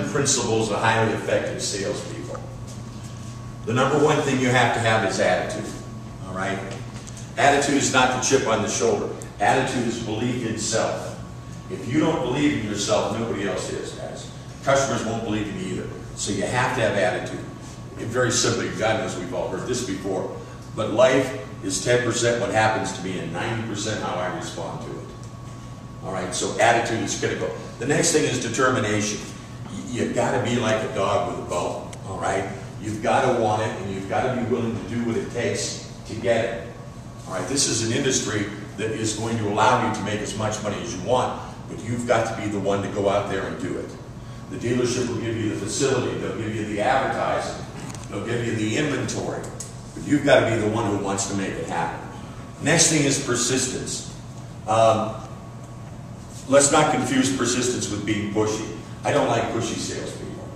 7 principles of highly effective salespeople. The number one thing you have to have is attitude, all right? Attitude is not the chip on the shoulder. Attitude is belief in self. If you don't believe in yourself, nobody else is, guys. Customers won't believe in you either. So you have to have attitude. And very simply, God knows we've all heard this before, but life is 10% what happens to me and 90% how I respond to it. All right, so attitude is critical. The next thing is determination. You've got to be like a dog with a bone, all right? You've got to want it, and you've got to be willing to do what it takes to get it. All right, this is an industry that is going to allow you to make as much money as you want, but you've got to be the one to go out there and do it. The dealership will give you the facility, they'll give you the advertising, they'll give you the inventory, but you've got to be the one who wants to make it happen. Next thing is persistence. Let's not confuse persistence with being pushy. I don't like pushy salespeople.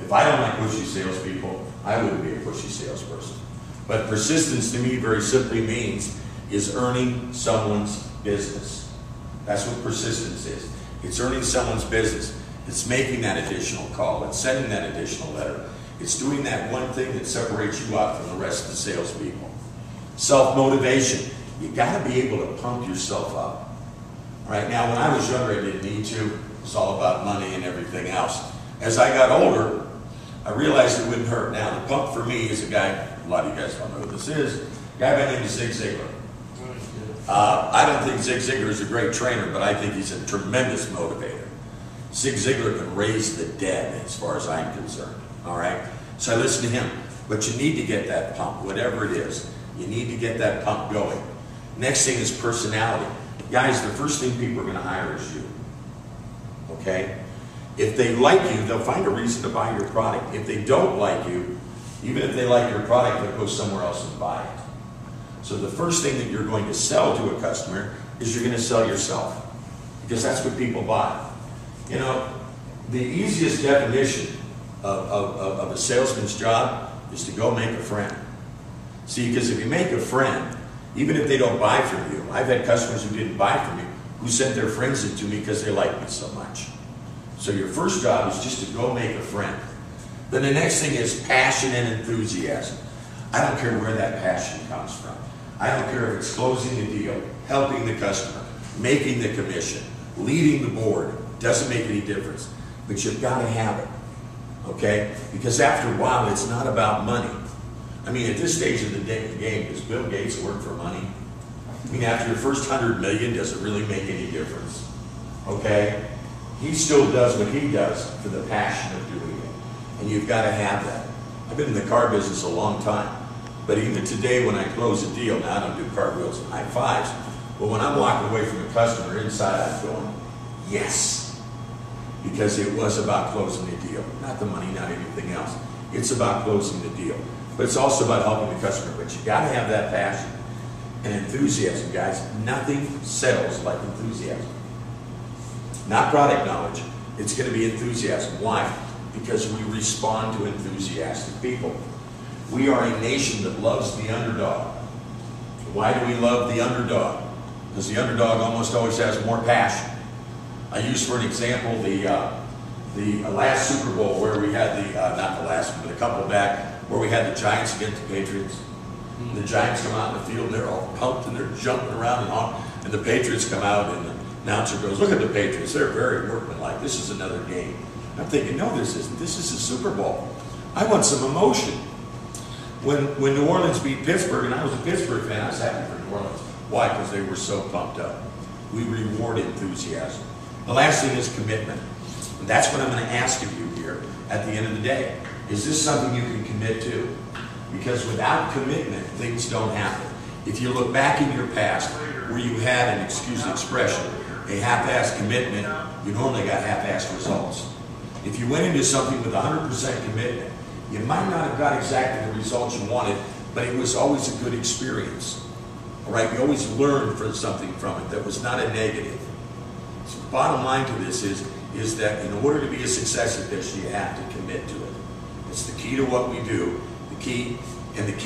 If I don't like pushy salespeople, I wouldn't be a pushy salesperson. But persistence to me very simply means is earning someone's business. That's what persistence is. It's earning someone's business. It's making that additional call. It's sending that additional letter. It's doing that one thing that separates you out from the rest of the salespeople. Self-motivation. You got to be able to pump yourself up. All right, now when I was younger, I didn't need to. It was all about money and everything else. As I got older, I realized it wouldn't hurt. Now, the pump for me is a guy, a lot of you guys don't know who this is, a guy by the name of Zig Ziglar. I don't think Zig Ziglar is a great trainer, but I think he's a tremendous motivator. Zig Ziglar can raise the dead as far as I'm concerned, all right? So I listen to him, but you need to get that pump, whatever it is. You need to get that pump going. Next thing is personality. Guys, the first thing people are going to hire is you, okay? If they like you, they'll find a reason to buy your product. If they don't like you, even if they like your product, they'll go somewhere else and buy it. So the first thing that you're going to sell to a customer is you're going to sell yourself, because that's what people buy. You know, the easiest definition of a salesman's job is to go make a friend. See, because if you make a friend, even if they don't buy from you, I've had customers who didn't buy from you who sent their friends into me because they like me so much. So your first job is just to go make a friend. Then the next thing is passion and enthusiasm. I don't care where that passion comes from. I don't care if it's closing the deal, helping the customer, making the commission, leading the board. Doesn't make any difference. But you've got to have it, okay? Because after a while, it's not about money. I mean, at this stage of the game, does Bill Gates work for money? I mean, after your first 100 million, does it really make any difference? Okay? He still does what he does for the passion of doing it. And you've got to have that. I've been in the car business a long time. But even today when I close a deal, now I don't do cartwheels and high fives, but when I'm walking away from a customer, inside I'm going, yes. Because it was about closing the deal. Not the money, not anything else. It's about closing the deal. But it's also about helping the customer. But you got to have that passion and enthusiasm, guys. Nothing sells like enthusiasm. Not product knowledge. It's going to be enthusiasm. Why? Because we respond to enthusiastic people. We are a nation that loves the underdog. Why do we love the underdog? Because the underdog almost always has more passion. I use for an example the last Super Bowl where we had the, not the last one, but a couple back, where we had the Giants against the Patriots. The Giants come out in the field and they're all pumped and they're jumping around and on, and the Patriots come out and the announcer goes, look at the Patriots, they're very workmanlike, this is another game. I'm thinking, no this isn't, this is a Super Bowl. I want some emotion. When New Orleans beat Pittsburgh, and I was a Pittsburgh fan, I was happy for New Orleans. Why? Because they were so pumped up. We reward enthusiasm. The last thing is commitment. And that's what I'm going to ask of you here at the end of the day. Is this something you can commit to? Because without commitment, things don't happen. If you look back in your past where you had, and excuse the expression, a half-assed commitment, you normally got half-assed results. If you went into something with 100% commitment, you might not have got exactly the results you wanted, but it was always a good experience. All right, you always learned something from it that was not a negative. So the bottom line to this is that in order to be a success at this, you have to commit to it. It's the key to what we do. The key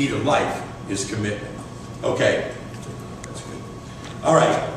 to life is commitment. Okay, that's good. All right.